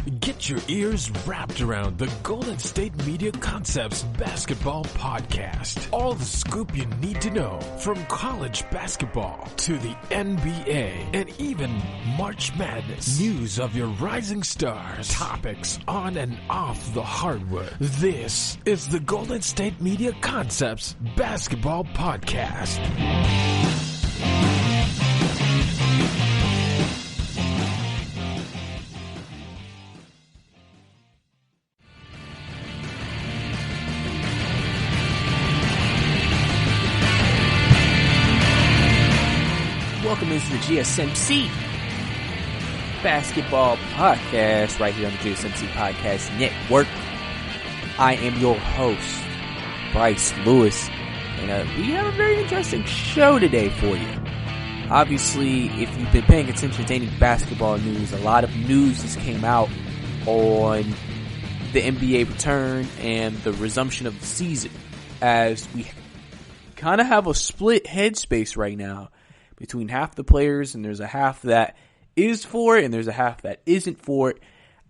Get your ears wrapped around the Golden State Media Concepts Basketball Podcast. All the scoop you need to know from college basketball to the NBA and even March Madness. News of your rising stars. Topics on and off the hardwood. This is the Golden State Media Concepts Basketball Podcast. Welcome into the GSMC Basketball Podcast right here on the GSMC Podcast Network. I am your host, Brice Lewis, and we have a very interesting show today for you. Obviously, if you've been paying attention to any basketball news, a lot of news has came out on the NBA return and the resumption of the season, as we kind of have a split headspace right now between half the players, and there's a half that is for it and there's a half that isn't for it.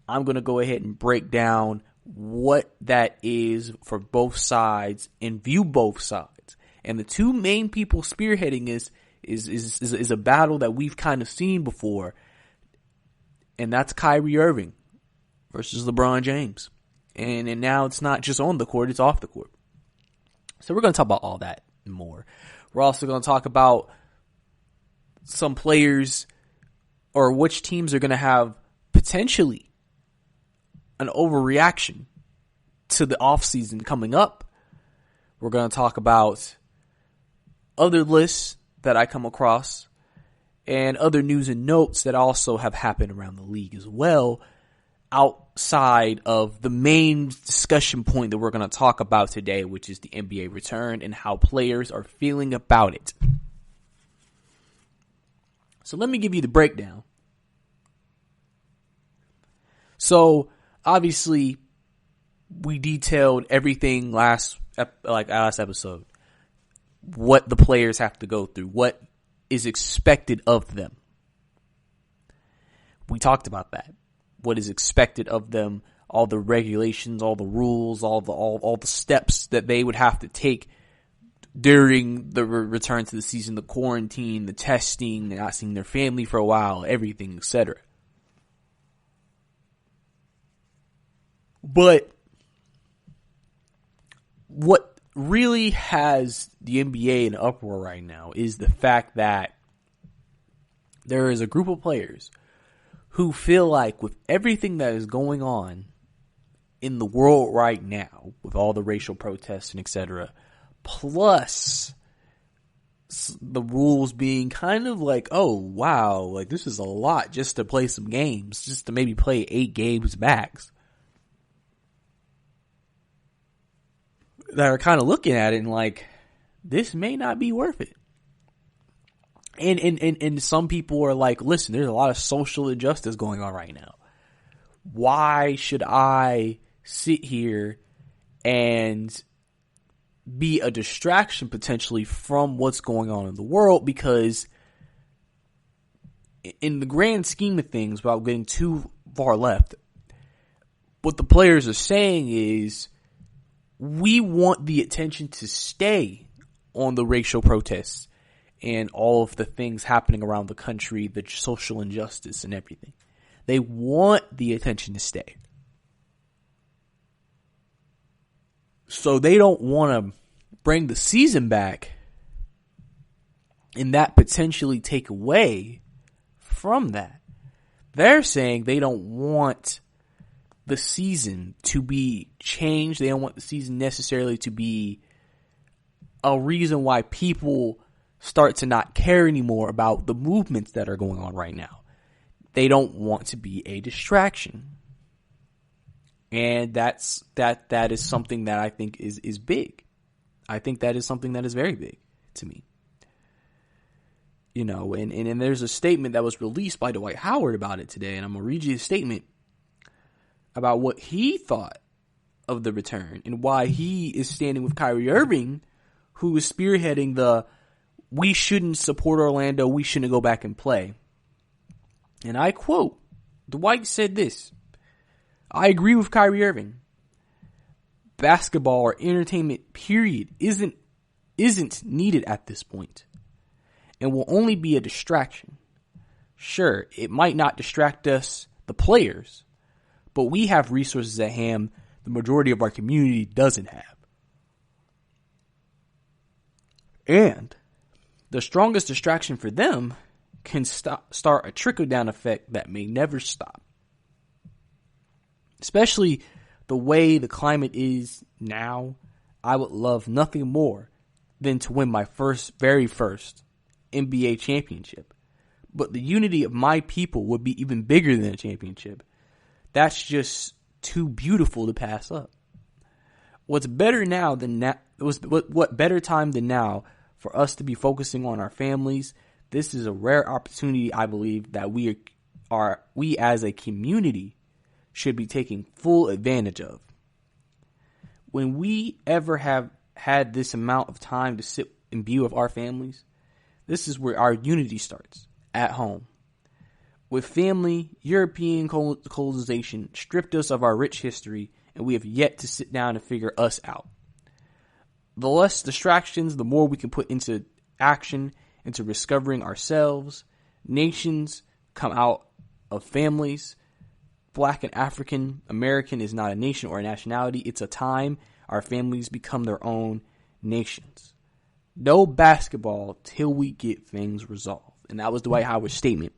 I'm going to go ahead and break down what that is for both sides and view both sides. And the two main people spearheading is a battle that we've kind of seen before, and that's Kyrie Irving versus LeBron James. And now it's not just on the court, it's off the court. So we're going to talk about all that and more. We're also going to talk about some players, or which teams are going to have potentially an overreaction to the offseason coming up. We're going to talk about other lists that I come across and other news and notes that also have happened around the league as well, outside of the main discussion point that we're going to talk about today, which is the NBA return and how players are feeling about it. So let me give you the breakdown. So obviously we detailed everything last episode. What the players have to go through, what is expected of them. We talked about that. What is expected of them, all the regulations, all the rules, all the steps that they would have to take during the return to the season, the quarantine, the testing, not seeing their family for a while, everything, etc. But what really has the NBA in uproar right now is the fact that there is a group of players who feel like with everything that is going on in the world right now, with all the racial protests and etc., plus the rules being kind of like, oh, wow, like this is a lot just to play some games, just to maybe play 8 games max. That are kind of looking at it and like, this may not be worth it. And some people are like, listen, there's a lot of social injustice going on right now. Why should I sit here and be a distraction potentially from what's going on in the world? Because in the grand scheme of things, without getting too far left, what the players are saying is we want the attention to stay on the racial protests and all of the things happening around the country, the social injustice and everything. They want the attention to stay. So they don't want to bring the season back and that potentially take away from that. They're saying they don't want the season to be changed. They don't want the season necessarily to be a reason why people start to not care anymore about the movements that are going on right now. They don't want to be a distraction. And that is something that I think is big. I think that is something that is very big to me. You know, and there's a statement that was released by Dwight Howard about it today, and I'm going to read you a statement about what he thought of the return and why he is standing with Kyrie Irving, who is spearheading the we shouldn't support Orlando, we shouldn't go back and play. And I quote, Dwight said this: I agree with Kyrie Irving. Basketball or entertainment, period, isn't needed at this point and will only be a distraction. Sure, it might not distract us, the players, but we have resources at hand the majority of our community doesn't have. And the strongest distraction for them can start a trickle-down effect that may never stop. Especially the way the climate is now, I would love nothing more than to win my very first NBA championship. But the unity of my people would be even bigger than a championship. That's just too beautiful to pass up. What's better now than now? What better time than now for us to be focusing on our families? This is a rare opportunity, I believe, that we as a community should be taking full advantage of. When we ever have had this amount of time to sit and be with our families, this is where our unity starts, at home. With family, European colonization stripped us of our rich history, and we have yet to sit down and figure us out. The less distractions, the more we can put into action, into discovering ourselves. Nations come out of families. Black and African American is not a nation or a nationality. It's a time our families become their own nations. No basketball till we get things resolved. And that was Dwight Howard's statement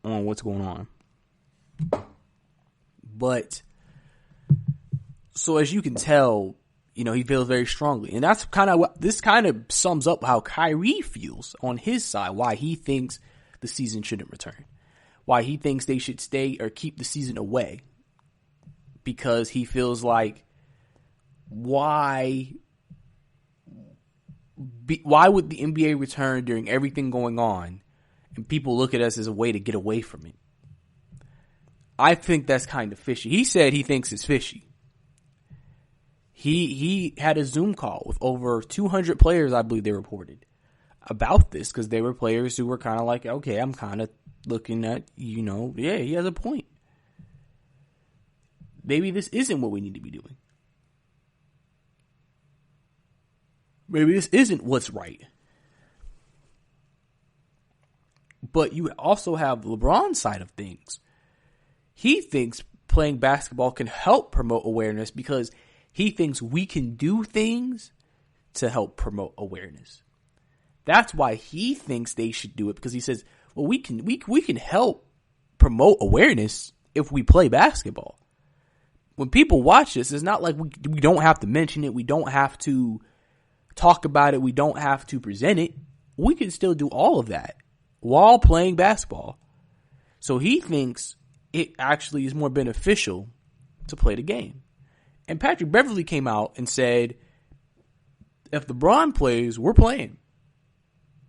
on what's going on. But, so as you can tell, he feels very strongly. And that's this kind of sums up how Kyrie feels on his side, why he thinks the season shouldn't return. Why he thinks they should stay or keep the season away. Because he feels like, why would the NBA return during everything going on and people look at us as a way to get away from it? I think that's kind of fishy. He said he thinks it's fishy. He had a Zoom call with over 200 players, I believe they reported, about this, because they were players who were kind of like, okay, I'm kind of looking at, yeah, he has a point. Maybe this isn't what we need to be doing. Maybe this isn't what's right. But you also have LeBron's side of things. He thinks playing basketball can help promote awareness because he thinks we can do things to help promote awareness. That's why he thinks they should do it, because he says, well, we can help promote awareness if we play basketball. When people watch this, it's not like we don't have to mention it. We don't have to talk about it. We don't have to present it. We can still do all of that while playing basketball. So he thinks it actually is more beneficial to play the game. And Patrick Beverley came out and said, if LeBron plays, we're playing.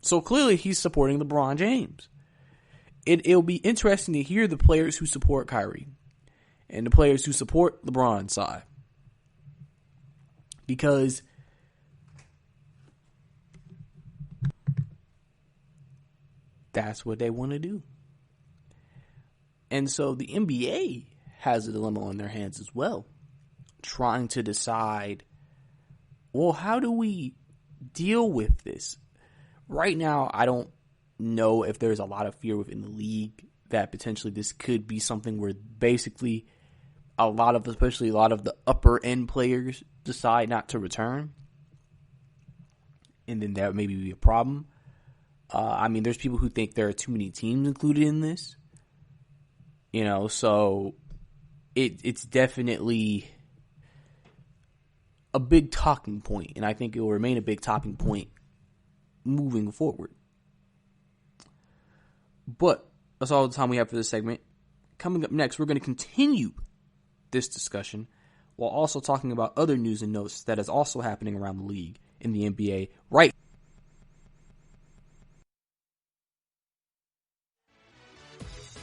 So clearly he's supporting LeBron James. It'll be interesting to hear the players who support Kyrie and the players who support LeBron's side. Because that's what they want to do. And so the NBA has a dilemma on their hands as well, trying to decide, well, how do we deal with this? Right now, I don't know if there's a lot of fear within the league that potentially this could be something where basically especially a lot of the upper end players decide not to return. And then that would maybe be a problem. There's people who think there are too many teams included in this. So it's definitely a big talking point, and I think it will remain a big talking point moving forward. But that's all the time we have for this segment. Coming up next, we're going to continue this discussion while also talking about other news and notes that is also happening around the league in the NBA right.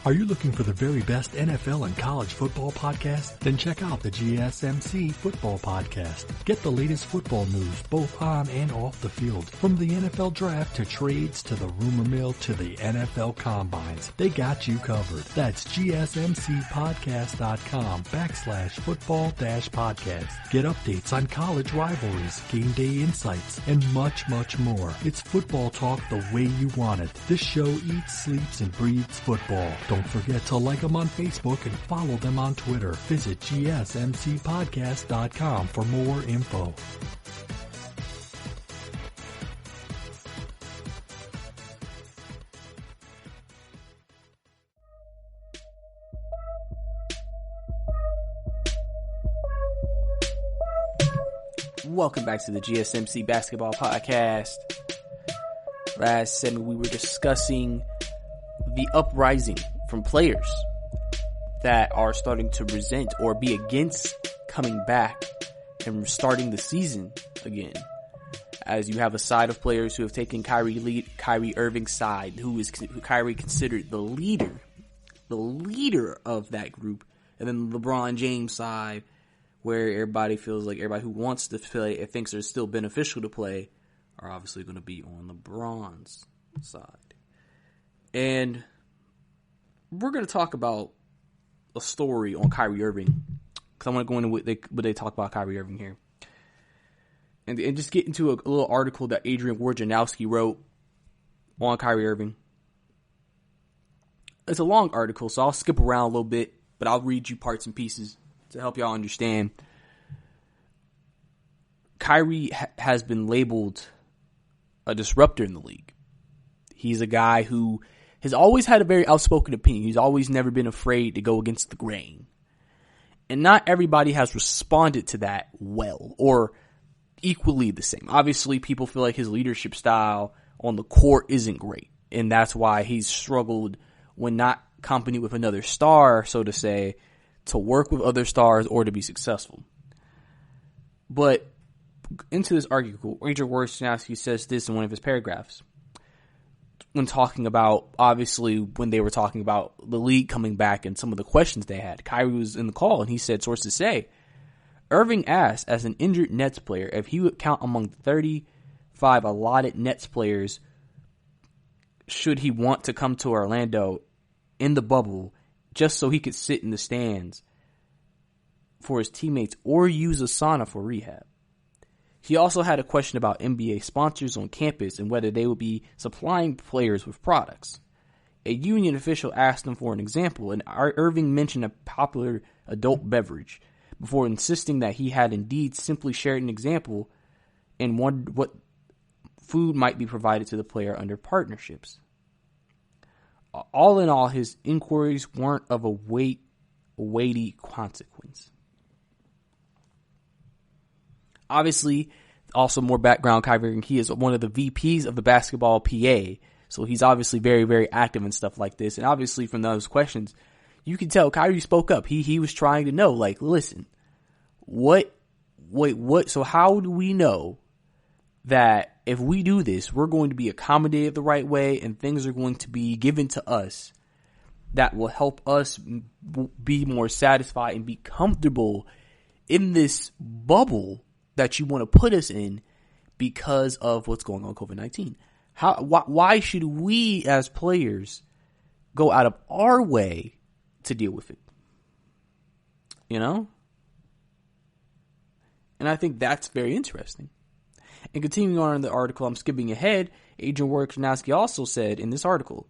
Are you looking for the very best NFL and college football podcast? Then check out the GSMC Football Podcast. Get the latest football news both on and off the field. From the NFL Draft to trades to the rumor mill to the NFL Combines. They got you covered. That's GSMCpodcast.com/football-podcast. Get updates on college rivalries, game day insights, and much, much more. It's football talk the way you want it. This show eats, sleeps, and breathes football. Don't forget to like them on Facebook and follow them on Twitter. Visit GSMCpodcast.com for more info. Welcome back to the GSMC Basketball Podcast. Last segment we were discussing the uprising from players that are starting to resent or be against coming back and starting the season again. As you have a side of players who have taken Kyrie Irving's side, who Kyrie considered the leader of that group, and then the LeBron James side, where everybody feels like everybody who wants to play and thinks it's still beneficial to play are obviously going to be on LeBron's side. And we're going to talk about a story on Kyrie Irving, because I want to go into what they talk about Kyrie Irving here. And just get into a little article that Adrian Wojnarowski wrote on Kyrie Irving. It's a long article, so I'll skip around a little bit, but I'll read you parts and pieces to help y'all understand. Kyrie has been labeled a disruptor in the league. He's a guy who has always had a very outspoken opinion. He's always never been afraid to go against the grain. And not everybody has responded to that well or equally the same. Obviously, people feel like his leadership style on the court isn't great. And that's why he's struggled when not accompanied with another star, so to say, to work with other stars or to be successful. But into this article, Adrian Wojnarowski says this in one of his paragraphs. When talking about, obviously, when they were talking about the league coming back and some of the questions they had, Kyrie was in the call and he said, sources say, Irving asked as an injured Nets player if he would count among the 35 allotted Nets players should he want to come to Orlando in the bubble just so he could sit in the stands for his teammates or use a sauna for rehab. He also had a question about NBA sponsors on campus and whether they would be supplying players with products. A union official asked him for an example, and Irving mentioned a popular adult beverage before insisting that he had indeed simply shared an example and wondered what food might be provided to the player under partnerships. All in all, his inquiries weren't of a weighty consequence. Obviously, also more background, Kyrie Irving, he is one of the VPs of the basketball PA, so he's obviously very, very active in stuff like this. And obviously from those questions, you can tell Kyrie spoke up. He was trying to know, like, listen, what, so how do we know that if we do this, we're going to be accommodated the right way and things are going to be given to us that will help us be more satisfied and be comfortable in this bubble that you want to put us in because of what's going on with COVID-19. Why should we as players go out of our way to deal with it? You know? And I think that's very interesting. And continuing on in the article, I'm skipping ahead, Adrian Wojnarowski also said in this article,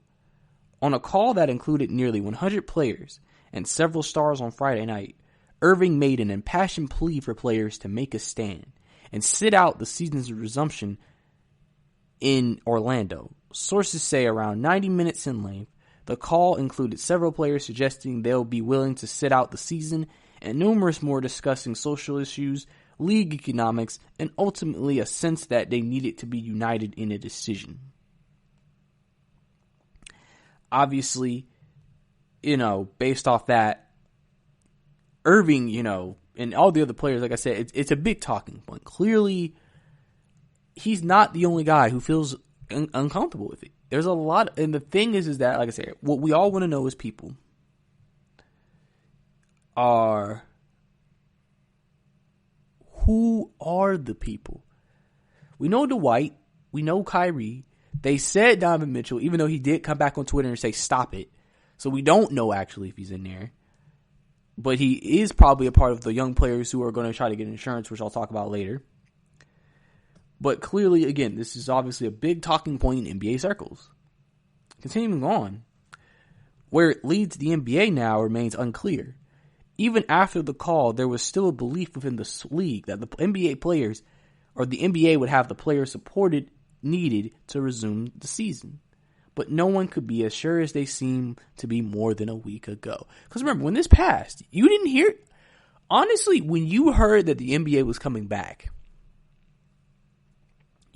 on a call that included nearly 100 players and several stars on Friday night, Irving made an impassioned plea for players to make a stand and sit out the season's resumption in Orlando. Sources say around 90 minutes in length, the call included several players suggesting they'll be willing to sit out the season and numerous more discussing social issues, league economics, and ultimately a sense that they needed to be united in a decision. Obviously, based off that, Irving, and all the other players, like I said, it's a big talking point. Clearly, he's not the only guy who feels uncomfortable with it. There's a lot, and the thing is that, like I said, what we all want to know as people are, who are the people? We know Dwight, we know Kyrie. They said Donovan Mitchell, even though he did come back on Twitter and say stop it. So we don't know actually if he's in there. But he is probably a part of the young players who are going to try to get insurance, which I'll talk about later. But clearly, again, this is obviously a big talking point in NBA circles. Continuing on, where it leads the NBA now remains unclear. Even after the call, there was still a belief within the league that the NBA players, or the NBA would have the players supported needed to resume the season. But no one could be as sure as they seem to be more than a week ago. Because remember, when this passed, you didn't hear, honestly, when you heard that the NBA was coming back,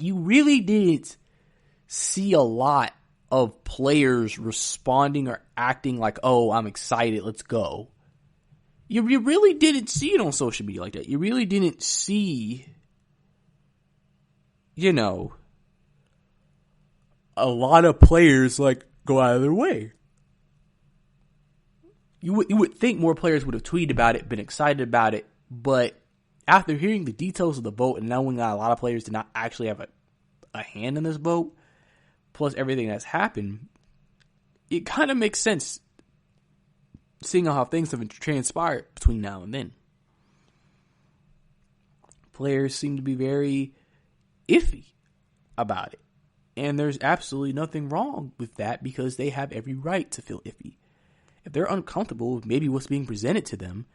you really didn't see a lot of players responding or acting like, oh, I'm excited, let's go. You really didn't see it on social media like that. You really didn't see, a lot of players like go out of their way. You would think more players would have tweeted about it, been excited about it, but after hearing the details of the vote and knowing that a lot of players did not actually have a hand in this vote, plus everything that's happened, it kind of makes sense seeing how things have transpired between now and then. Players seem to be very iffy about it. And there's absolutely nothing wrong with that because they have every right to feel iffy. If they're uncomfortable with maybe what's being presented to them,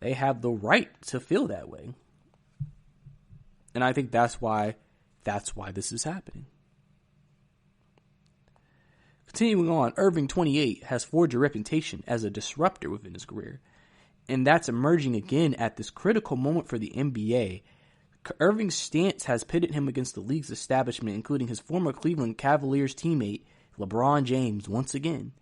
they have the right to feel that way. And I think that's why this is happening. Continuing on, Irving, 28, has forged a reputation as a disruptor within his career. And that's emerging again at this critical moment for the NBA. Irving's stance has pitted him against the league's establishment, including his former Cleveland Cavaliers teammate, LeBron James, once again.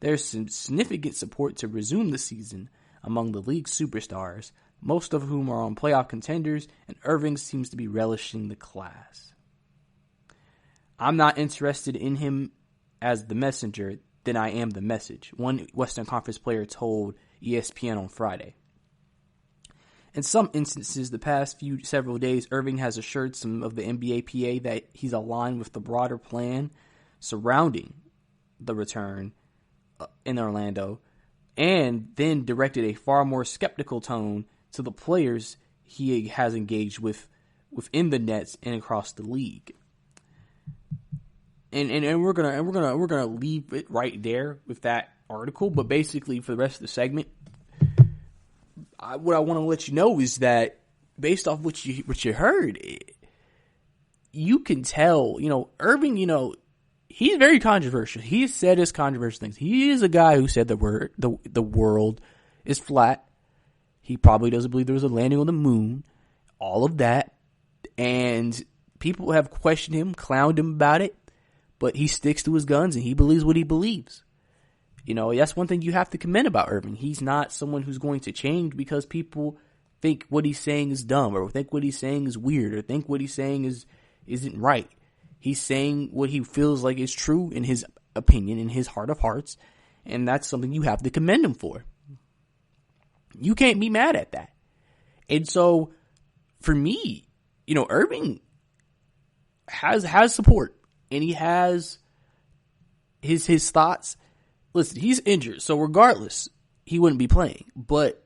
There's some significant support to resume the season among the league's superstars, most of whom are on playoff contenders, and Irving seems to be relishing the class. I'm not interested in him as the messenger than I am the message, one Western Conference player told ESPN on Friday. In some instances, the past several days, Irving has assured some of the NBA PA that he's aligned with the broader plan surrounding the return in Orlando, and then directed a far more skeptical tone to the players he has engaged with within the Nets and across the league. And we're gonna leave it right there with that article. But basically, for the rest of the segment, what I want to let you know is that based off what you heard, you can tell, Irving, he's very controversial. He said his controversial things. He is a guy who said the world is flat. He probably doesn't believe there was a landing on the moon. All of that. And people have questioned him, clowned him about it, but he sticks to his guns and he believes what he believes. That's one thing you have to commend about Irving. He's not someone who's going to change because people think what he's saying is dumb, or think what he's saying is weird, or think what he's saying isn't right. He's saying what he feels like is true in his opinion, in his heart of hearts, and that's something you have to commend him for. You can't be mad at that. And so, for me, Irving has support, and he has his thoughts. Listen, he's injured, so regardless, he wouldn't be playing. But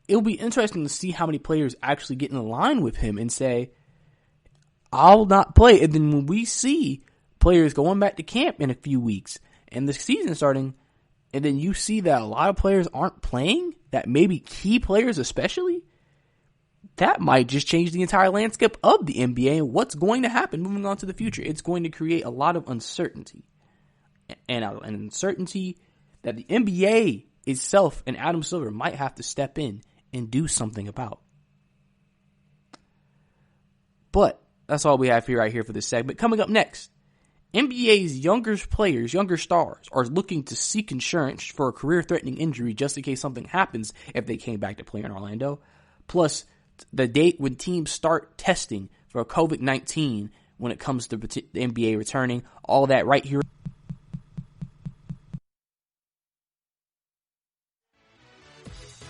it'll be interesting to see how many players actually get in line with him and say, I'll not play. And then when we see players going back to camp in a few weeks and the season starting, and then you see that a lot of players aren't playing, that maybe key players especially, that might just change the entire landscape of the NBA and what's going to happen moving on to the future. It's going to create a lot of uncertainty. And an uncertainty that the NBA itself and Adam Silver might have to step in and do something about. But that's all we have here right here for this segment. Coming up next, NBA's younger players, younger stars, are looking to seek insurance for a career-threatening injury just in case something happens if they came back to play in Orlando. Plus, the date when teams start testing for COVID-19 when it comes to the NBA returning. All that right here.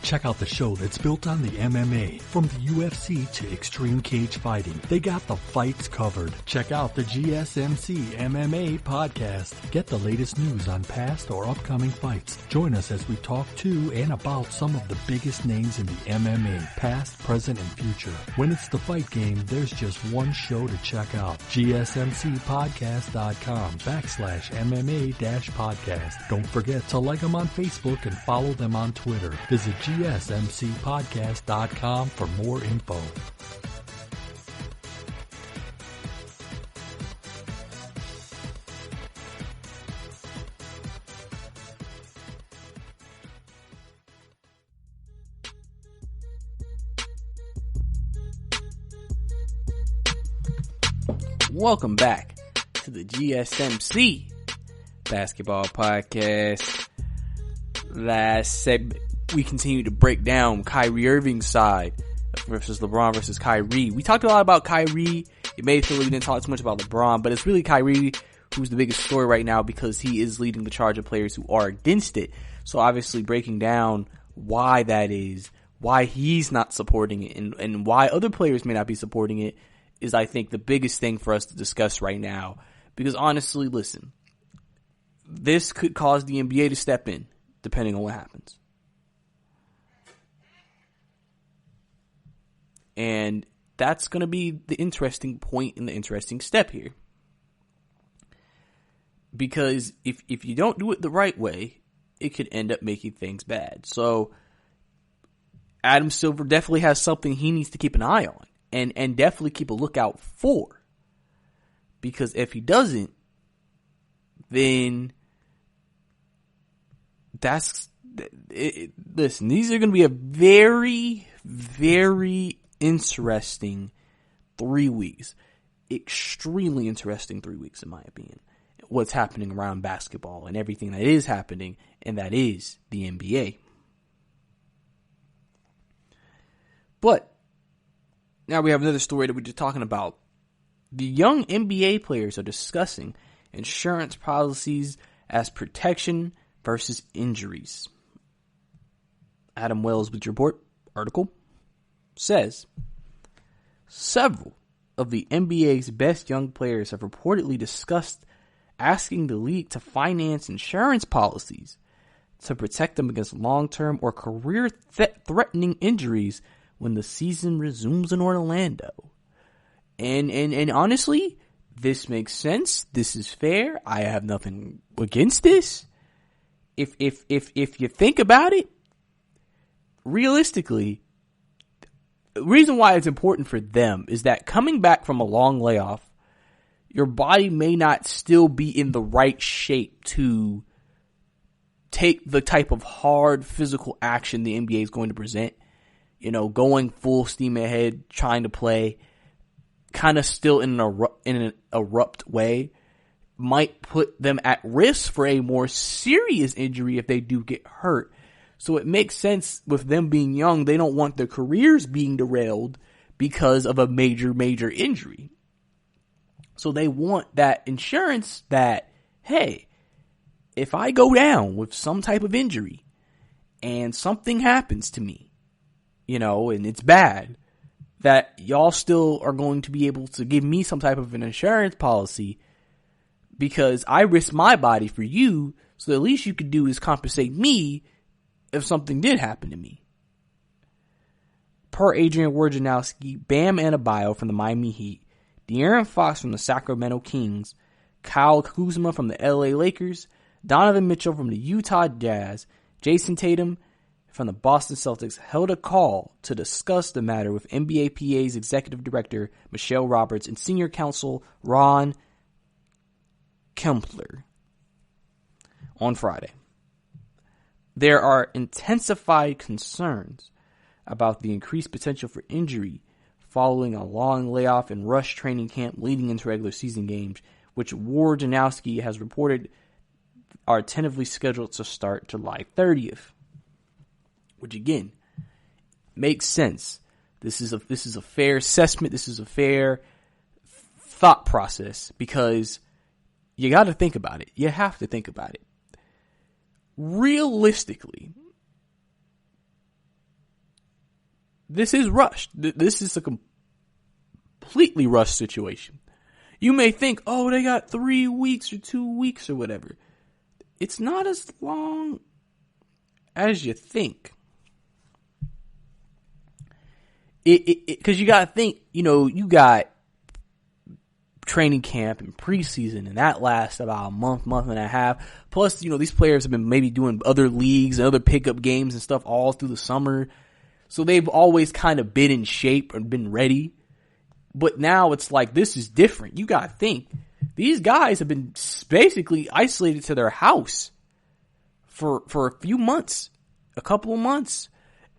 Check out the show that's built on the MMA, from the UFC to extreme cage fighting. They got the fights covered. Check out the GSMC MMA podcast. Get the latest news on past or upcoming fights. Join us as we talk to and about some of the biggest names in the MMA, past, present, and future. When it's the fight game, there's just one show to check out. GSMCpodcast.com/MMA-podcast. Don't forget to like them on Facebook and follow them on Twitter. Visit GSMCpodcast.com for more info. Welcome back to the GSMC Basketball Podcast. Last segment, we continue to break down Kyrie Irving's side versus LeBron versus Kyrie. We talked a lot about Kyrie. It may feel we didn't talk too much about LeBron, but it's really Kyrie who's the biggest story right now because he is leading the charge of players who are against it. So obviously breaking down why that is, why he's not supporting it, and why other players may not be supporting it is, I think, the biggest thing for us to discuss right now. Because honestly, listen, this could cause the NBA to step in, depending on what happens. And that's going to be the interesting point and the interesting step here. Because if you don't do it the right way, it could end up making things bad. So Adam Silver definitely has something he needs to keep an eye on. And definitely keep a lookout for. Because if he doesn't, then listen, these are going to be a very, very interesting 3 weeks. Extremely interesting 3 weeks, in my opinion. What's happening around basketball and everything that is happening, and that is the NBA. But now we have another story that we're just talking about. The young NBA players are discussing insurance policies as protection versus injuries. Adam Wells with your report article says, several of the NBA's best young players have reportedly discussed asking the league to finance insurance policies to protect them against long-term or career-threatening injuries when the season resumes in Orlando. And honestly, this makes sense. This is fair. I have nothing against this. If you think about it, realistically, the reason why it's important for them is that coming back from a long layoff, your body may not still be in the right shape to take the type of hard physical action the NBA is going to present. You know, going full steam ahead, trying to play, kind of still in an abrupt way, might put them at risk for a more serious injury if they do get hurt. So it makes sense with them being young, they don't want their careers being derailed because of a major, major injury. So they want that insurance that, hey, if I go down with some type of injury and something happens to me, you know, and it's bad, that y'all still are going to be able to give me some type of an insurance policy because I risk my body for you, so the least you could do is compensate me if something did happen to me. Per Adrian Wojnarowski, Bam Adebayo from the Miami Heat, De'Aaron Fox from the Sacramento Kings, Kyle Kuzma from the LA Lakers, Donovan Mitchell from the Utah Jazz, Jason Tatum from the Boston Celtics held a call to discuss the matter with NBAPA's executive director Michelle Roberts and senior counsel Ron Kempler on Friday. There are intensified concerns about the increased potential for injury following a long layoff and rush training camp leading into regular season games, which Wojnarowski has reported are tentatively scheduled to start July 30th. Which again makes sense. This is a fair assessment. This is a fair thought process, because you got to think about it. You have to think about it. Realistically, this is rushed. This is a completely rushed situation. You may think, oh, they got 3 weeks or 2 weeks or whatever. It's not as long as you think. Because you got to think, you got training camp and preseason, and that lasts about a month and a half. Plus, these players have been maybe doing other leagues and other pickup games and stuff all through the summer. So they've always kind of been in shape and been ready. But now it's like, this is different. You got to think, these guys have been basically isolated to their house for a few months, a couple of months.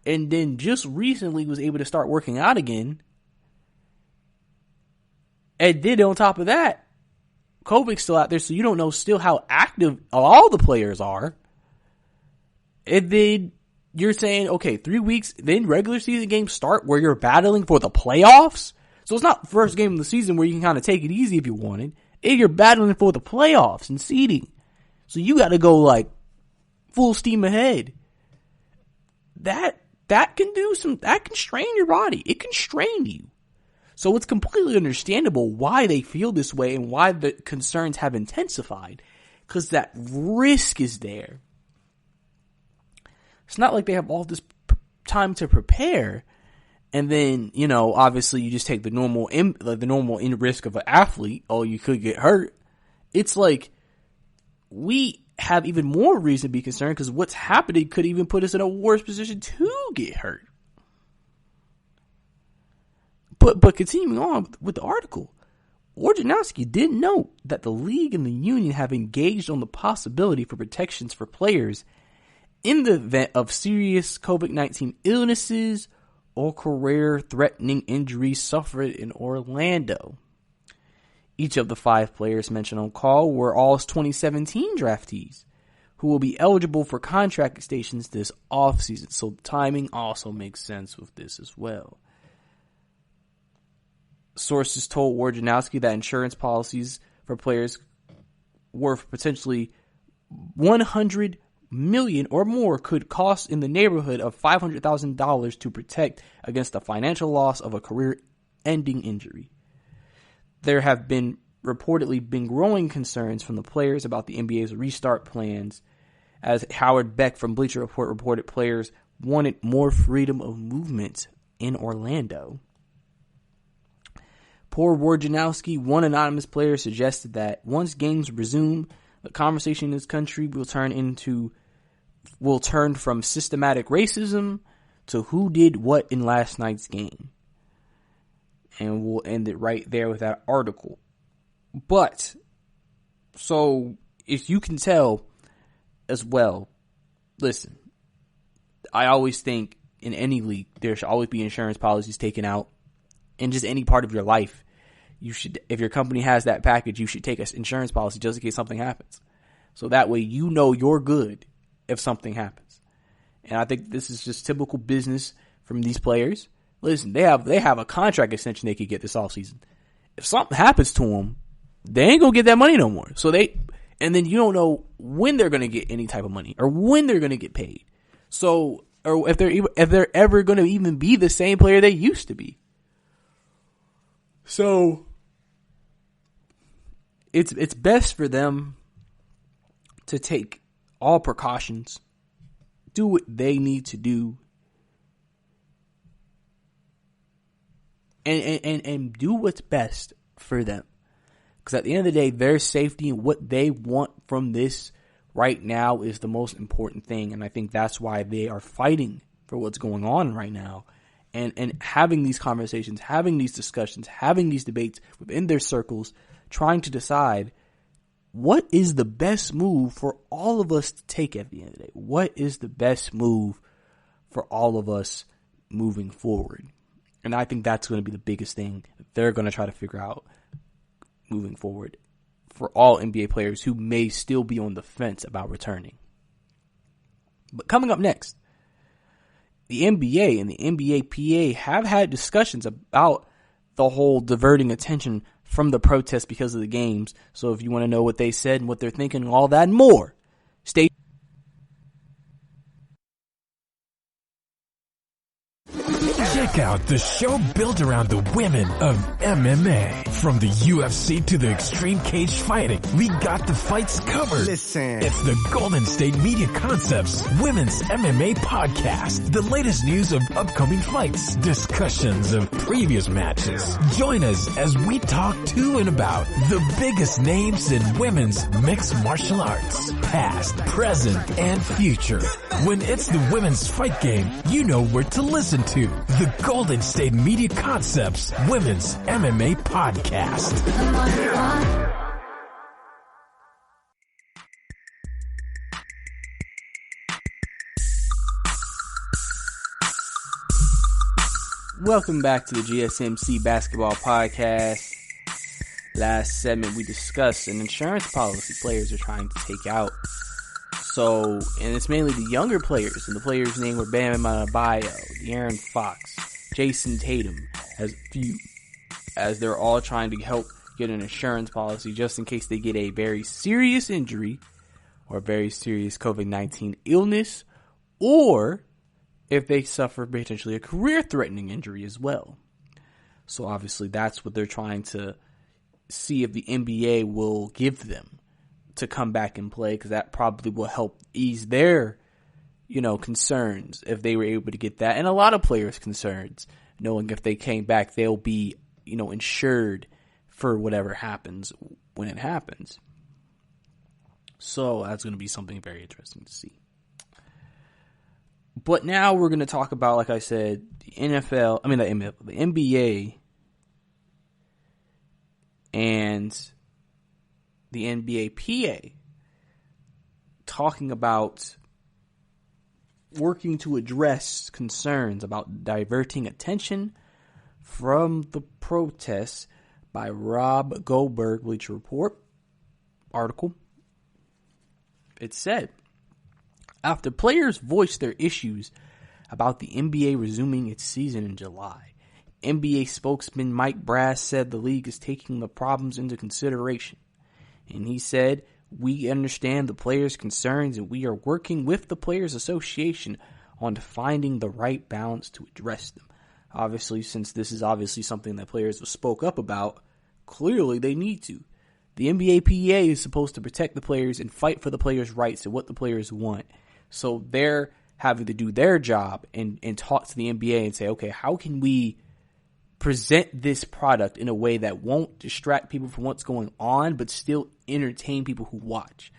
And then just recently was able to start working out again. And then on top of that, COVID's still out there, so you don't know still how active all the players are. And then you're saying, okay, 3 weeks, then regular season games start where you're battling for the playoffs. So it's not the first game of the season where you can kind of take it easy if you wanted. And you're battling for the playoffs and seeding. So you got to go like full steam ahead. That can strain your body. It can strain you. So it's completely understandable why they feel this way and why the concerns have intensified. Because that risk is there. It's not like they have all this time to prepare. And then, obviously you just take the normal risk of an athlete. Oh, you could get hurt. It's like, we have even more reason to be concerned because what's happening could even put us in a worse position to get hurt. But continuing on with the article, Wojnarowski did note that the league and the union have engaged on the possibility for protections for players in the event of serious COVID-19 illnesses or career-threatening injuries suffered in Orlando. Each of the 5 players mentioned on call were all 2017 draftees who will be eligible for contract extensions this offseason. So the timing also makes sense with this as well. Sources told Wojnarowski that insurance policies for players worth potentially $100 million or more could cost in the neighborhood of $500,000 to protect against the financial loss of a career-ending injury. There have been reportedly been growing concerns from the players about the NBA's restart plans, as Howard Beck from Bleacher Report reported players wanted more freedom of movement in Orlando. Per Wojnarowski, one anonymous player suggested that once games resume, the conversation in this country will turn from systematic racism to who did what in last night's game. And we'll end it right there with that article. But, so, if you can tell as well, listen, I always think in any league, there should always be insurance policies taken out. In just any part of your life, you should, if your company has that package, you should take an insurance policy just in case something happens. So that way you're good if something happens. And I think this is just typical business from these players. Listen, they have a contract extension they could get this offseason. If something happens to them, they ain't gonna get that money no more. And then you don't know when they're gonna get any type of money or when they're gonna get paid. So, or if they're ever gonna even be the same player they used to be. So, it's best for them to take all precautions, do what they need to do, and do what's best for them. Because at the end of the day, their safety and what they want from this right now is the most important thing. And I think that's why they are fighting for what's going on right now. And having these conversations, having these discussions, having these debates within their circles, trying to decide what is the best move for all of us to take at the end of the day. What is the best move for all of us moving forward? And I think that's going to be the biggest thing that they're going to try to figure out moving forward for all NBA players who may still be on the fence about returning. But coming up next, the NBA and the NBA PA have had discussions about the whole diverting attention from the protest because of the games. So if you want to know what they said and what they're thinking, all that and more, stay. Check out the show built around the women of MMA. From the UFC to the extreme cage fighting, we got the fights covered. Listen. It's the Golden State Media Concepts Women's MMA Podcast. The latest news of upcoming fights, discussions of previous matches. Join us as we talk to and about the biggest names in women's mixed martial arts, past, present, and future. When it's the women's fight game, you know where to listen to. The Golden State Media Concepts Women's MMA Podcast. Welcome back to the GSMC Basketball Podcast. Last segment we discussed an insurance policy players are trying to take out. So, and it's mainly the younger players, and the players' names were Bam Adebayo, De'Aaron Fox, Jason Tatum, as they're all trying to help get an insurance policy just in case they get a very serious injury or very serious COVID-19 illness, or if they suffer potentially a career-threatening injury as well. So obviously that's what they're trying to see if the NBA will give them to come back and play, because that probably will help ease their, concerns if they were able to get that. And a lot of players' concerns, knowing if they came back, they'll be, insured for whatever happens when it happens. So that's going to be something very interesting to see. But now we're going to talk about, like I said, the NBA and the NBA PA talking about working to address concerns about diverting attention from the protests by Rob Goldberg, Bleacher Report article. It said, after players voiced their issues about the NBA resuming its season in July, NBA spokesman Mike Brass said the league is taking the problems into consideration. And he said, we understand the players' concerns and we are working with the Players Association on finding the right balance to address them. Obviously, since this is obviously something that players have spoke up about, clearly they need to. The NBA PA is supposed to protect the players and fight for the players' rights and what the players want. So they're having to do their job and talk to the NBA and say, okay, how can we present this product in a way that won't distract people from what's going on, but still entertain people who watch?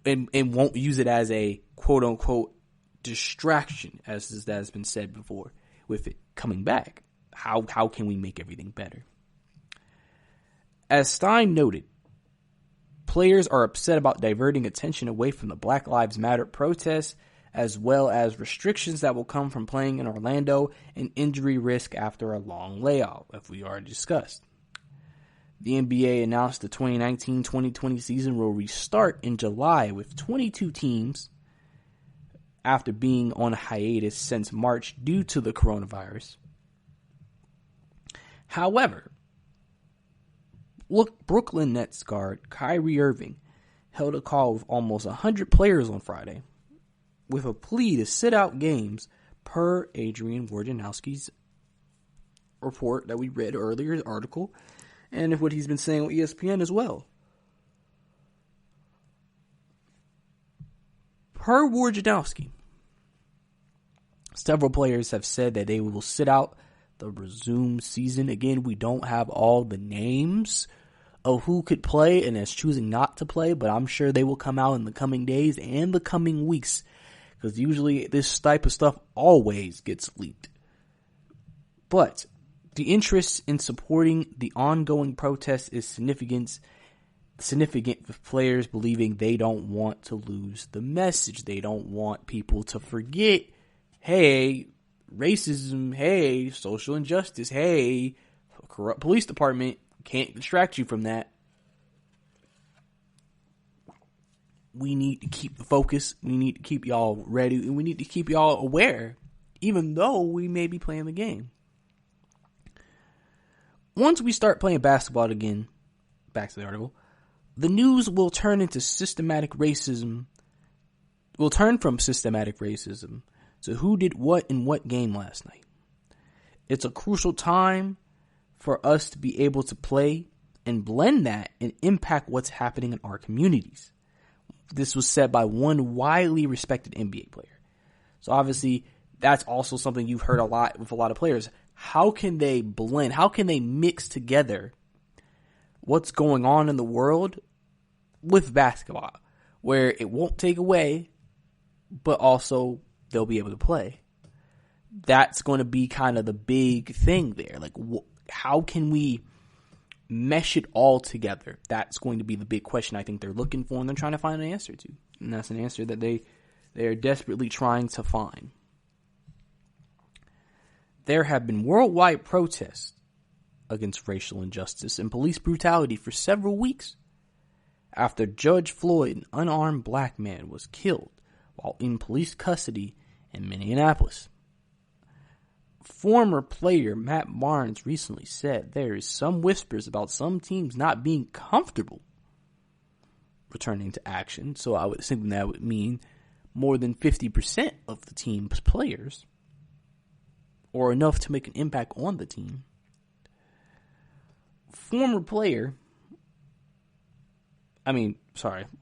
And won't use it as a quote unquote distraction, as that has been said before, with it coming back. How can we make everything better? As Stein noted, players are upset about diverting attention away from the Black Lives Matter protests, as well as restrictions that will come from playing in Orlando and injury risk after a long layoff, as we already discussed. The NBA announced the 2019-2020 season will restart in July with 22 teams after being on hiatus since March due to the coronavirus. However, Brooklyn Nets guard Kyrie Irving held a call with almost 100 players on Friday with a plea to sit out games per Adrian Wojnarowski's report that we read earlier, the article, and what he's been saying on ESPN as well. Per Wojnarowski, several players have said that they will sit out the resumed season. Again, we don't have all the names of who could play and is choosing not to play, but I'm sure they will come out in the coming days and the coming weeks, because usually this type of stuff always gets leaked. But the interest in supporting the ongoing protests is significant with players believing they don't want to lose the message. They don't want people to forget, hey, racism, hey, social injustice, hey, corrupt police department, can't distract you from that. We need to keep the focus. We need to keep y'all ready. And we need to keep y'all aware, even though we may be playing the game. once we start playing basketball again, back to the article, the news will turn into systematic racism. Will turn from systematic racism to who did what in what game last night. It's a crucial time for us to be able to play and blend that and impact what's happening in our communities. This was said by one widely respected NBA player. So obviously, that's also something you've heard a lot with a lot of players. How can they blend? How can they mix together what's going on in the world with basketball, where it won't take away, but also they'll be able to play? That's going to be kind of the big thing there. Like, how can we mesh it all together? That's going to be the big question I think they're looking for and they're trying to find an answer to. And that's an answer that they are desperately trying to find. There have been worldwide protests against racial injustice and police brutality for several weeks after Judge Floyd, an unarmed black man, was killed while in police custody in Minneapolis. Former player Matt Barnes recently said there is some whispers about some teams not being comfortable returning to action. So I would think that would mean more than 50% of the team's players, or enough to make an impact on the team. Former player,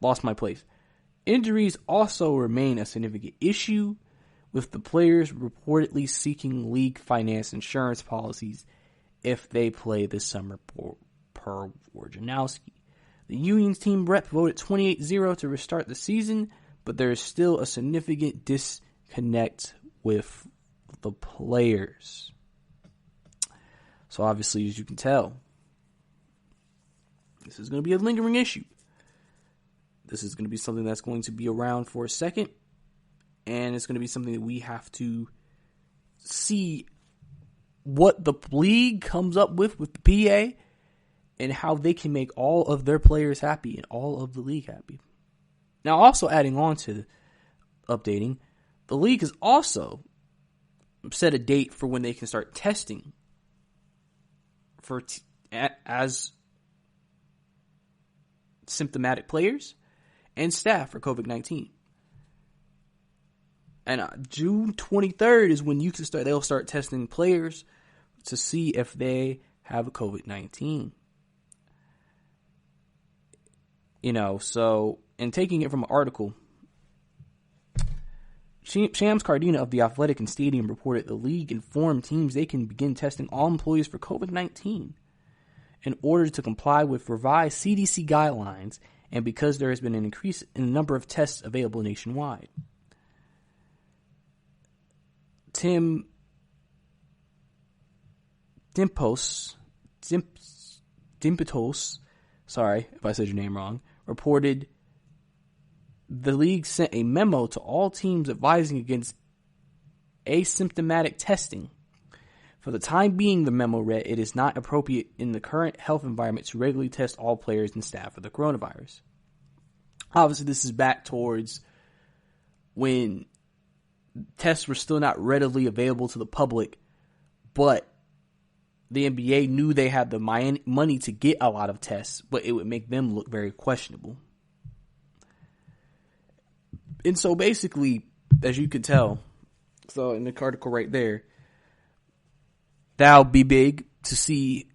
lost my place. Injuries also remain a significant issue, with the players reportedly seeking league finance insurance policies if they play this summer, per Wojnarowski. The Union's team rep voted 28-0 to restart the season, but there is still a significant disconnect with the players. So obviously, as you can tell, this is going to be a lingering issue. This is going to be something that's going to be around for a second, and it's going to be something that we have to see what the league comes up with the PA and how they can make all of their players happy and all of the league happy. Now, also adding on to updating, the league has also set a date for when they can start testing for as symptomatic players and staff for COVID-19. And June 23rd is when you can start. They'll start testing players to see if they have COVID-19. So, and taking it from an article, Shams Cardina of The Athletic and Stadium reported the league informed teams they can begin testing all employees for COVID-19 in order to comply with revised CDC guidelines and because there has been an increase in the number of tests available nationwide. Tim Dimpitos, sorry if I said your name wrong, reported the league sent a memo to all teams advising against asymptomatic testing. For the time being, the memo read, it is not appropriate in the current health environment to regularly test all players and staff for the coronavirus. Obviously, this is back towards when tests were still not readily available to the public, but the NBA knew they had the money to get a lot of tests, but it would make them look very questionable. And so basically, as you can tell, so in the article right there, that'll be big to see,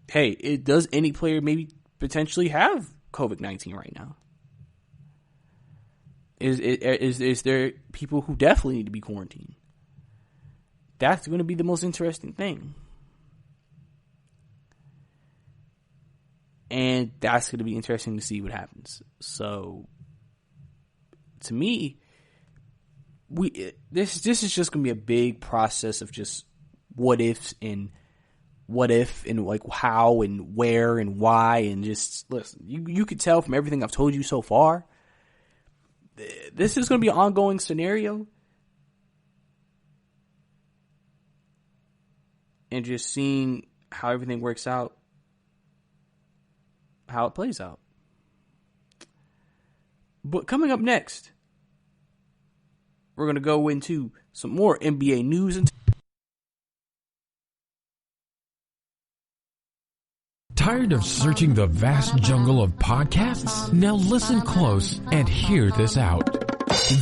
hey, does any player maybe potentially have COVID-19 right now? Is there people who definitely need to be quarantined? That's going to be the most interesting thing. And that's going to be interesting to see what happens. So, to me, this is just going to be a big process of just what if and like how and where and why, and just listen. You could tell from everything I've told you so far, this is going to be an ongoing scenario, and just seeing how everything works out, how it plays out. But coming up next, we're going to go into some more NBA news and Tired of searching the vast jungle of podcasts? Now listen close and hear this out.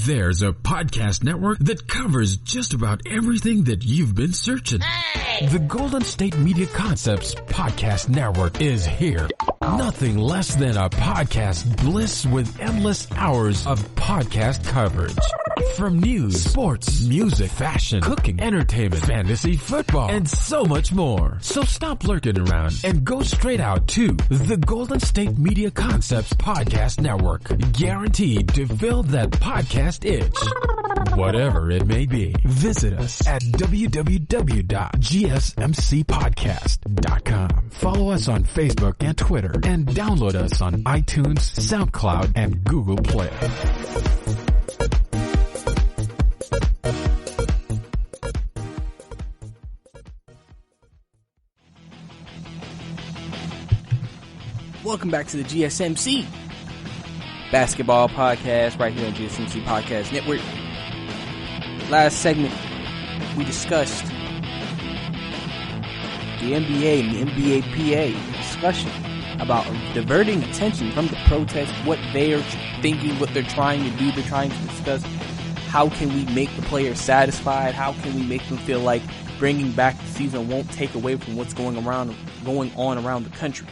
There's a podcast network that covers just about everything that you've been searching. Hey! The Golden State Media Concepts Podcast Network is here. Nothing less than a podcast bliss with endless hours of podcast coverage. From news, sports, music, fashion, cooking, entertainment, fantasy, football, and so much more. So stop lurking around and go straight out to the Golden State Media Concepts Podcast Network. Guaranteed to fill that podcast itch. Whatever it may be. Visit us at www.gsmcpodcast.com. Follow us on Facebook and Twitter, and download us on iTunes, SoundCloud, and Google Play. Welcome back to the GSMC Basketball Podcast right here on GSMC Podcast Network. Last segment, we discussed the NBA and the NBA PA discussion about diverting attention from the protest, what they are thinking, what they're trying to do. They're trying to discuss how can we make the players satisfied, how can we make them feel like bringing back the season won't take away from what's going on around the country.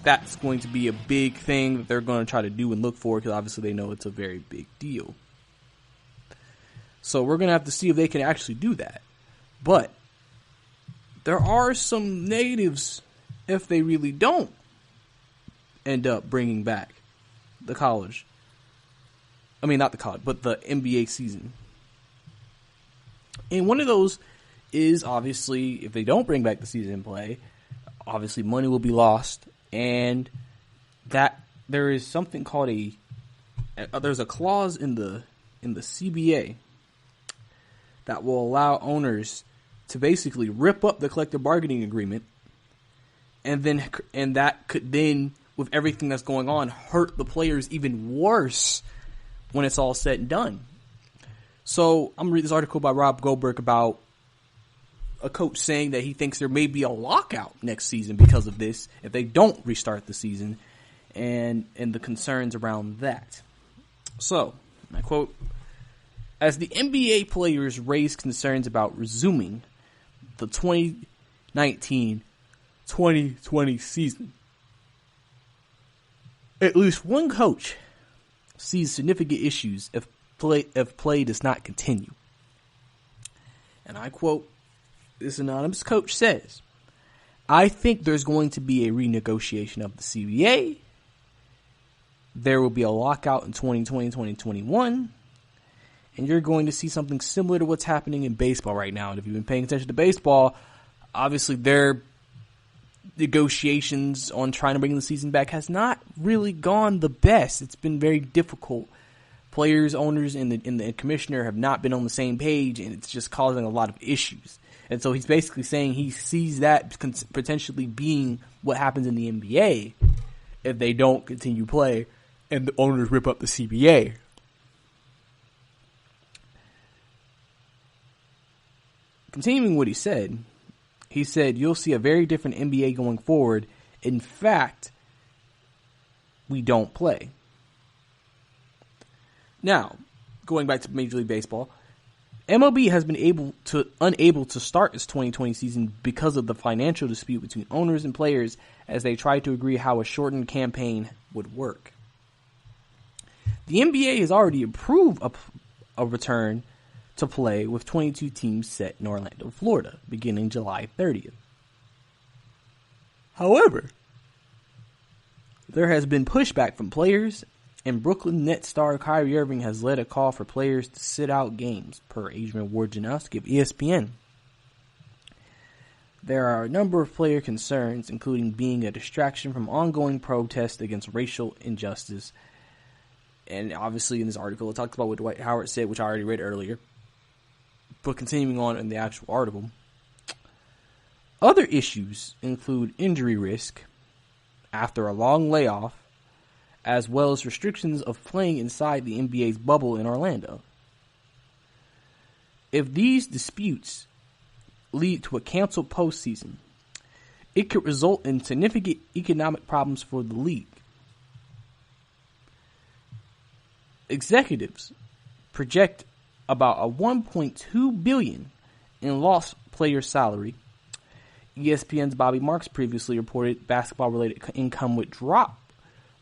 That's going to be a big thing that they're going to try to do and look for, because obviously they know it's a very big deal. So we're going to have to see if they can actually do that. But there are some negatives if they really don't end up bringing back the college. I mean, not the college, but the NBA season. And one of those is, obviously, if they don't bring back the season in play, obviously money will be lost. And that there is something called there's a clause in the CBA that will allow owners to basically rip up the collective bargaining agreement, and that could then, with everything that's going on, hurt the players even worse when it's all said and done. So I'm reading this article by Rob Goldberg about a coach saying that he thinks there may be a lockout next season because of this if they don't restart the season, and the concerns around that. So, I quote, "As the NBA players raise concerns about resuming the 2019-2020 season, at least one coach sees significant issues if play does not continue." And I quote, this anonymous coach says, "I think there's going to be a renegotiation of the CBA. There will be a lockout in 2020, 2021. And you're going to see something similar to what's happening in baseball right now." And if you've been paying attention to baseball, obviously their negotiations on trying to bring the season back has not really gone the best. It's been very difficult. Players, owners, and the commissioner have not been on the same page, and it's just causing a lot of issues. And so he's basically saying he sees that potentially being what happens in the NBA if they don't continue play and the owners rip up the CBA. Continuing what he said, "You'll see a very different NBA going forward. In fact, we don't play." Now, going back to Major League Baseball, MLB has been unable to start its 2020 season because of the financial dispute between owners and players as they try to agree how a shortened campaign would work. The NBA has already approved a return to play with 22 teams set in Orlando, Florida, beginning July 30th. However, there has been pushback from players, and Brooklyn Nets star Kyrie Irving has led a call for players to sit out games, per Adrian Wojnarowski of ESPN. There are a number of player concerns, including being a distraction from ongoing protests against racial injustice. And obviously in this article it talks about what Dwight Howard said, which I already read earlier. But continuing on in the actual article, other issues include injury risk after a long layoff, as well as restrictions of playing inside the NBA's bubble in Orlando. If these disputes lead to a canceled postseason, it could result in significant economic problems for the league. Executives project about a $1.2 billion in lost player salary. ESPN's Bobby Marks previously reported basketball-related income would drop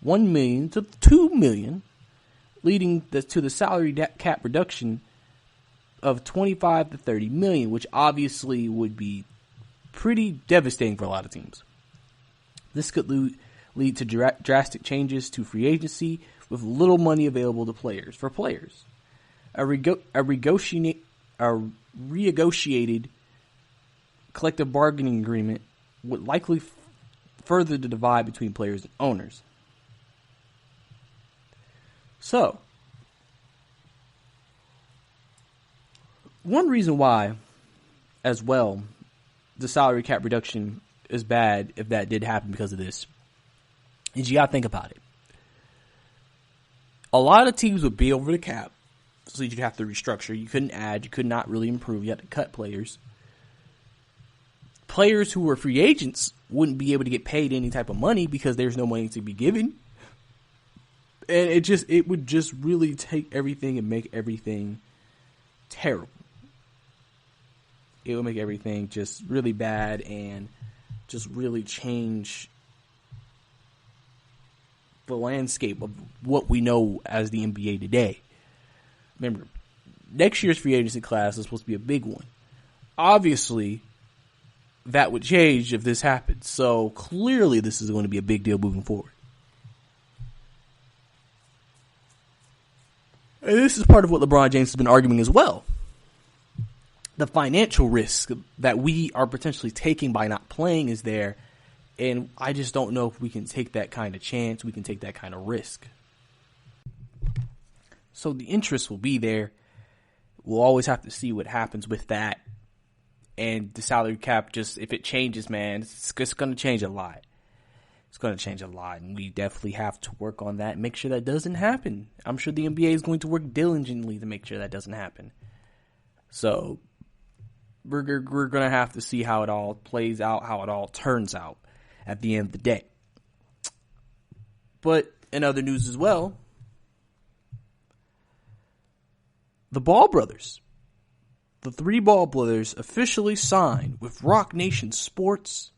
$1 million to $2 million, leading to the salary cap reduction of $25 to $30 million, which obviously would be pretty devastating for a lot of teams. This could lead to drastic changes to free agency with little money available to players. For players, a renegotiated collective bargaining agreement would likely further the divide between players and owners. So, one reason why, as well, the salary cap reduction is bad if that did happen because of this is you got to think about it. A lot of teams would be over the cap, so you'd have to restructure. You couldn't add. You could not really improve. You had to cut players. Players who were free agents wouldn't be able to get paid any type of money because there's no money to be given. And it would just really take everything and make everything terrible. It would make everything just really bad and just really change the landscape of what we know as the NBA today. Remember, next year's free agency class is supposed to be a big one. Obviously, that would change if this happens. So clearly this is going to be a big deal moving forward. And this is part of what LeBron James has been arguing as well. The financial risk that we are potentially taking by not playing is there. And I just don't know if we can take that kind of chance. We can take that kind of risk. So the interest will be there. We'll always have to see what happens with that. And the salary cap, just if it changes, man, it's going to change a lot. It's going to change a lot. And we definitely have to work on that and make sure that doesn't happen. I'm sure the NBA is going to work diligently to make sure that doesn't happen. So we're going to have to see how it all plays out, how it all turns out at the end of the day. But in other news as well, the Ball brothers, the three Ball brothers officially signed with Roc Nation Sports.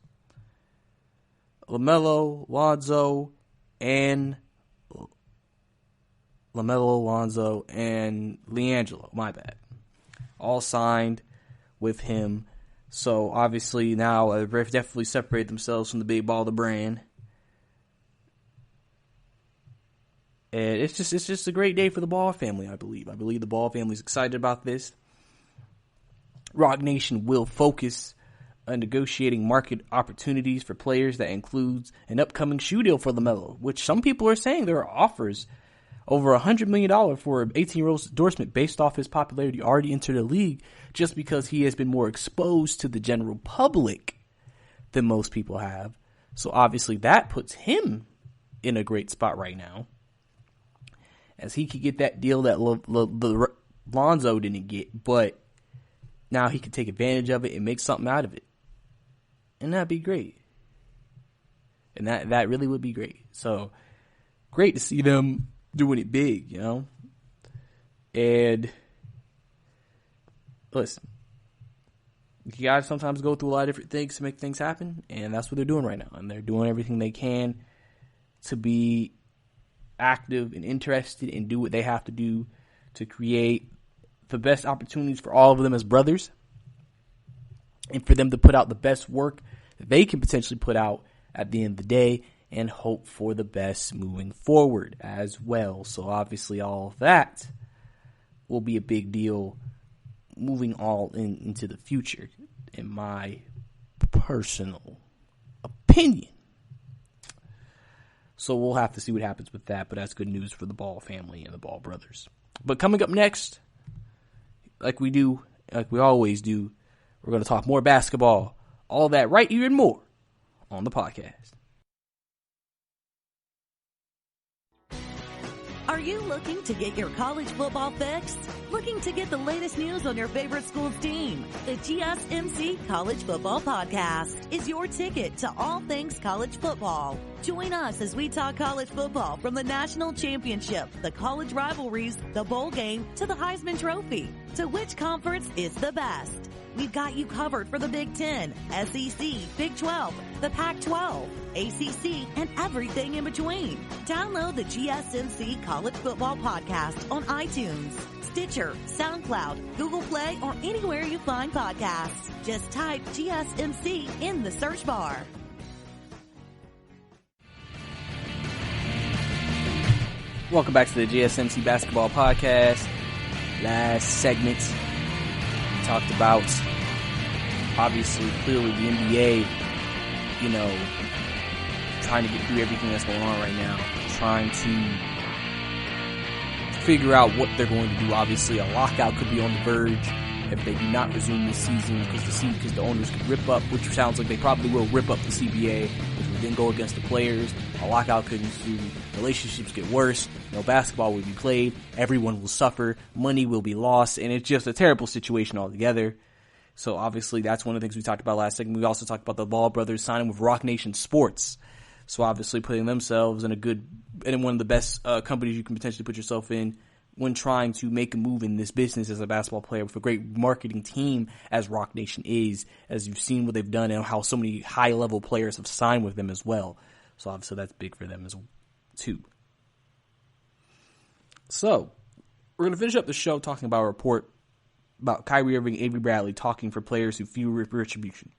LaMelo, Lonzo, and LiAngelo, my bad. All signed with him. So obviously now they've definitely separated themselves from the Big Baller brand. And it's just a great day for the Ball family, I believe. I believe the Ball family's excited about this. Roc Nation will focus on negotiating market opportunities for players that includes an upcoming shoe deal for LaMelo, which some people are saying there are offers over $100 million for an 18-year-old's endorsement based off his popularity already entered the league just because he has been more exposed to the general public than most people have. So obviously that puts him in a great spot right now, as he could get that deal that Lonzo didn't get, but now he could take advantage of it and make something out of it. And that'd be great. And that really would be great. So great to see them doing it big, you know? And listen, you gotta sometimes go through a lot of different things to make things happen, and that's what they're doing right now. And they're doing everything they can to be active and interested and do what they have to do to create the best opportunities for all of them as brothers, and for them to put out the best work that they can potentially put out at the end of the day, and hope for the best moving forward as well. So obviously all of that will be a big deal moving all into the future, in my personal opinion. So we'll have to see what happens with that, but that's good news for the Ball family and the Ball brothers. But coming up next, like we always do, we're going to talk more basketball, all that right here and more on the podcast. Are you looking to get your college football fix? Looking to get the latest news on your favorite school's team? The GSMC College Football Podcast is your ticket to all things college football. Join us as we talk college football from the national championship, the college rivalries, the bowl game, to the Heisman Trophy. To which conference is the best? We've got you covered for the Big Ten, SEC, Big 12, the Pac-12, ACC, and everything in between. Download the GSMC College Football Podcast on iTunes, Stitcher, SoundCloud, Google Play, or anywhere you find podcasts. Just type GSMC in the search bar. Welcome back to the GSMC Basketball Podcast. Last segment, we talked about, obviously, clearly the NBA, trying to get through everything that's going on right now, trying to figure out what they're going to do. Obviously, a lockout could be on the verge if they do not resume this season because the owners could rip up, which sounds like they probably will rip up the CBA, which would then go against the players. A lockout could ensue. Relationships get worse. No basketball will be played. Everyone will suffer. Money will be lost, and it's just a terrible situation altogether. So obviously, that's one of the things we talked about last segment. We also talked about the Ball brothers signing with Rock Nation Sports. So obviously, putting themselves in one of the best companies you can potentially put yourself in when trying to make a move in this business as a basketball player with a great marketing team as Rock Nation is, as you've seen what they've done and how so many high-level players have signed with them as well. So obviously that's big for them as well, too. So we're going to finish up the show talking about a report about Kyrie Irving and Avery Bradley talking for players who fear retribution.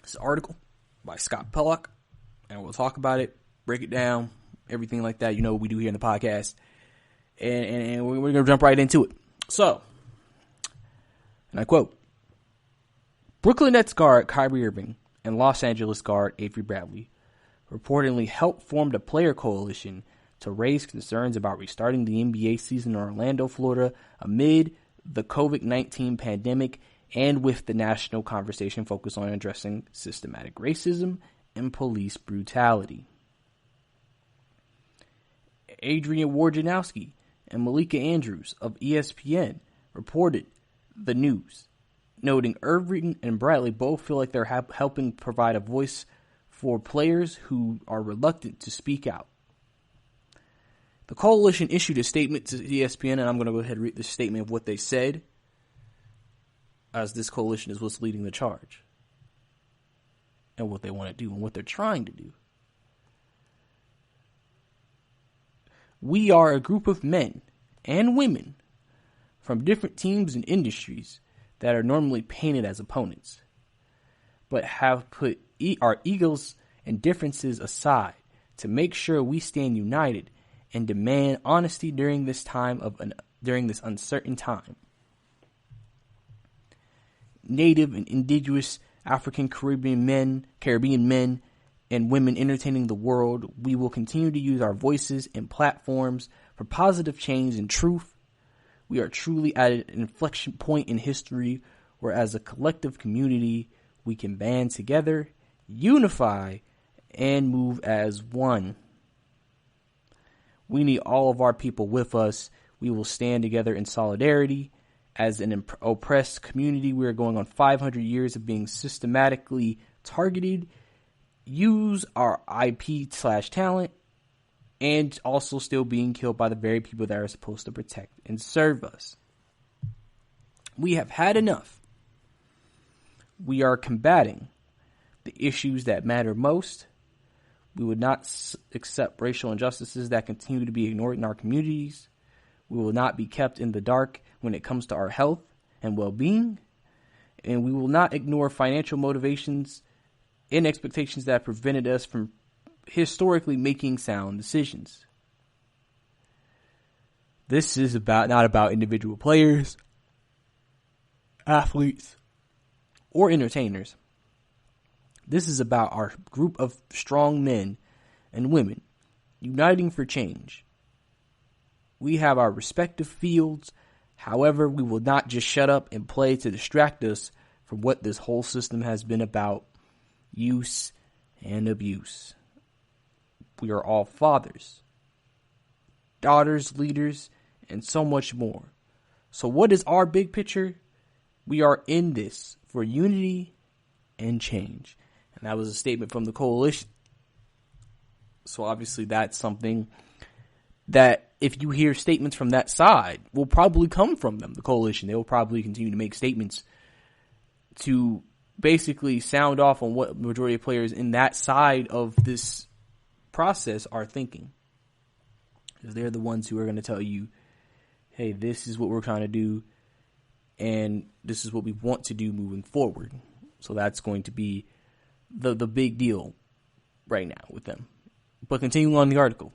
This article by Scott Pellock, and we'll talk about it, break it down, everything like that. You know what we do here in the podcast. And we're going to jump right into it. So, and I quote, Brooklyn Nets guard Kyrie Irving and Los Angeles guard Avery Bradley reportedly helped form the player coalition to raise concerns about restarting the NBA season in Orlando, Florida, amid the COVID-19 pandemic and with the national conversation focused on addressing systematic racism and police brutality. Adrian Wojnarowski and Malika Andrews of ESPN reported the news, noting Irving and Bradley both feel like they're helping provide a voice for players who are reluctant to speak out. The coalition issued a statement to ESPN, and I'm going to go ahead and read the statement of what they said, as this coalition is what's leading the charge and what they want to do and what they're trying to do. We are a group of men and women from different teams and industries that are normally painted as opponents, but have put our egos and differences aside to make sure we stand united and demand honesty during this uncertain time. Native and indigenous African Caribbean men and women entertaining the world, we will continue to use our voices and platforms for positive change and truth. We are truly at an inflection point in history where as a collective community, we can band together, unify, and move as one. We need all of our people with us. We will stand together in solidarity. As an oppressed community, we are going on 500 years of being systematically targeted, use our IP/talent, and also still being killed by the very people that are supposed to protect and serve us. We have had enough. We are combating the issues that matter most. We would not accept racial injustices that continue to be ignored in our communities. We will not be kept in the dark when it comes to our health and well-being. And we will not ignore financial motivations and expectations that prevented us from historically making sound decisions. This is not about individual players, athletes, or entertainers. This is about our group of strong men and women uniting for change. We have our respective fields. However, we will not just shut up and play to distract us from what this whole system has been about: use and abuse. We are all fathers. daughters, leaders, and so much more. So what is our big picture? We are in this for unity and change. And that was a statement from the coalition. So obviously that's something that if you hear statements from that side will probably come from them, the coalition. They will probably continue to make statements to basically sound off on what majority of players in that side of this process are thinking. Because they're the ones who are going to tell you, hey, this is what we're trying to do, and this is what we want to do moving forward. So that's going to be the big deal right now with them. But continuing on the article.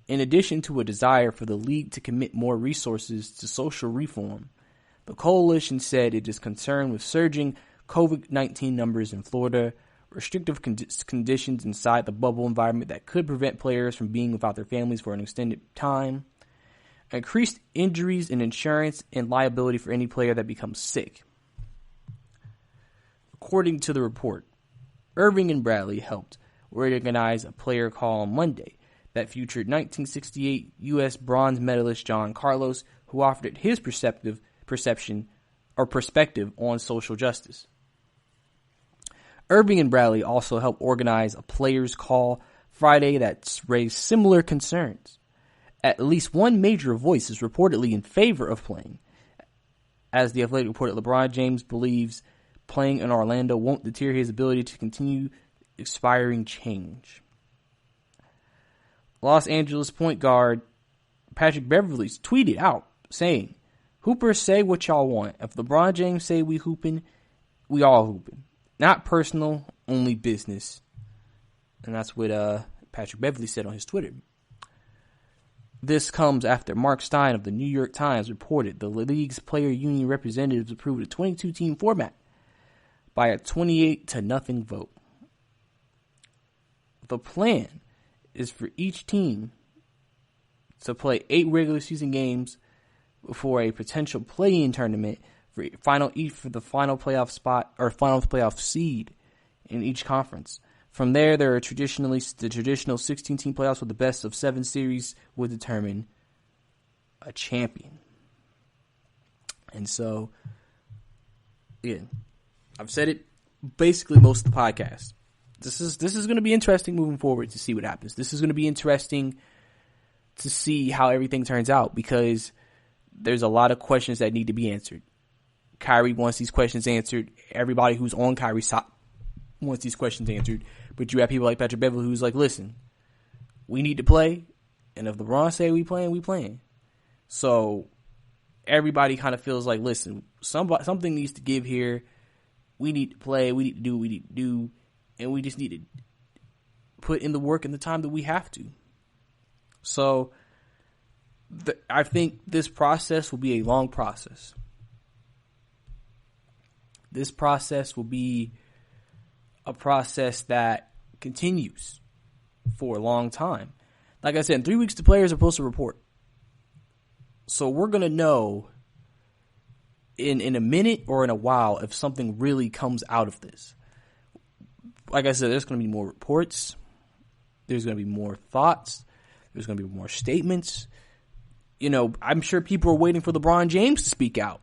In addition to a desire for the league to commit more resources to social reform, the coalition said it is concerned with surging COVID-19 numbers in Florida, restrictive conditions inside the bubble environment that could prevent players from being without their families for an extended time, increased injuries in insurance, and liability for any player that becomes sick. According to the report, Irving and Bradley helped organize a player call on Monday that featured 1968 U.S. bronze medalist John Carlos, who offered his perspective on social justice. Irving and Bradley also helped organize a players' call Friday that raised similar concerns. At least one major voice is reportedly in favor of playing. As the Athletic reported, LeBron James believes playing in Orlando won't deter his ability to continue inspiring change. Los Angeles point guard Patrick Beverley tweeted out saying, "Hoopers, say what y'all want. If LeBron James say we hooping, we all hooping. Not personal, only business." And that's what Patrick Beverley said on his Twitter. This comes after Mark Stein of the New York Times reported the league's player union representatives approved a 22-team format by a 28-0 vote. The plan is for each team to play 8 regular season games before a potential play-in tournament for the final playoff spot or final playoff seed in each conference. From there are the traditional 16-team playoffs with the best of 7 series would determine a champion. And so, again, I've said it basically most of the podcast. This is going to be interesting moving forward to see what happens. This is going to be interesting to see how everything turns out because there's a lot of questions that need to be answered. Kyrie wants these questions answered. Everybody who's on Kyrie's side wants these questions answered. But you have people like Patrick Beverley who's like, listen, we need to play. And if LeBron say we playing, we playing. So everybody kind of feels like, listen, something needs to give here. We need to play. We need to do what we need to do. And we just need to put in the work and the time that we have to. So I think this process will be a long process. This process will be a process that continues for a long time. Like I said, in 3 weeks, the players are supposed to report. So we're going to know in a minute or in a while if something really comes out of this. Like I said, there's going to be more reports. There's going to be more thoughts. There's going to be more statements. You know, I'm sure people are waiting for LeBron James to speak out.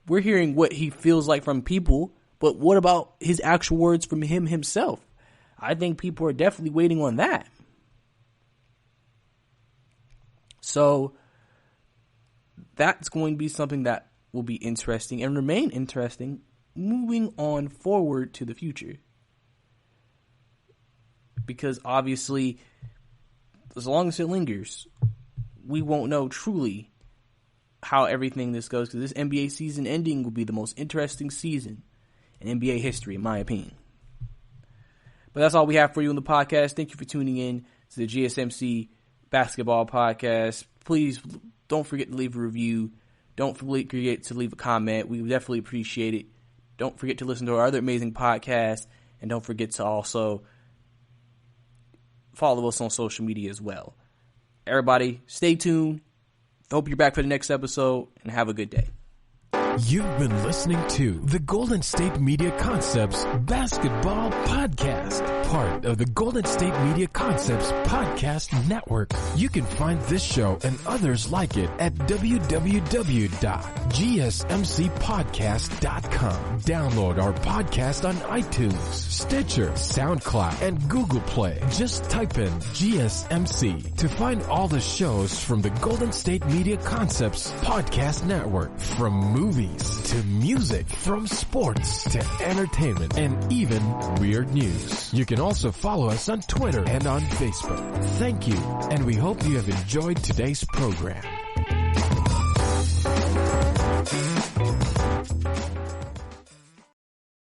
We're hearing what he feels like from people, but what about his actual words from him himself? I think people are definitely waiting on that. So that's going to be something that will be interesting and remain interesting moving on forward to the future. Because obviously, as long as it lingers, we won't know truly how everything this goes. Because this NBA season ending will be the most interesting season in NBA history, in my opinion. But that's all we have for you on the podcast. Thank you for tuning in to the GSMC Basketball Podcast. Please don't forget to leave a review. Don't forget to leave a comment. We definitely appreciate it. Don't forget to listen to our other amazing podcasts. And don't forget to also follow us on social media as well. Everybody, stay tuned. Hope you're back for the next episode, and have a good day. You've been listening to the Golden State Media Concepts Basketball Podcast, part of the Golden State Media Concepts Podcast Network. You can find this show and others like it at www.gsmcpodcast.com. Download our podcast on iTunes, Stitcher, SoundCloud, and Google Play. Just type in GSMC to find all the shows from the Golden State Media Concepts Podcast Network, from movies to music, from sports to entertainment, and even weird news. You can also follow us on Twitter and on Facebook. Thank you, and we hope you have enjoyed today's program.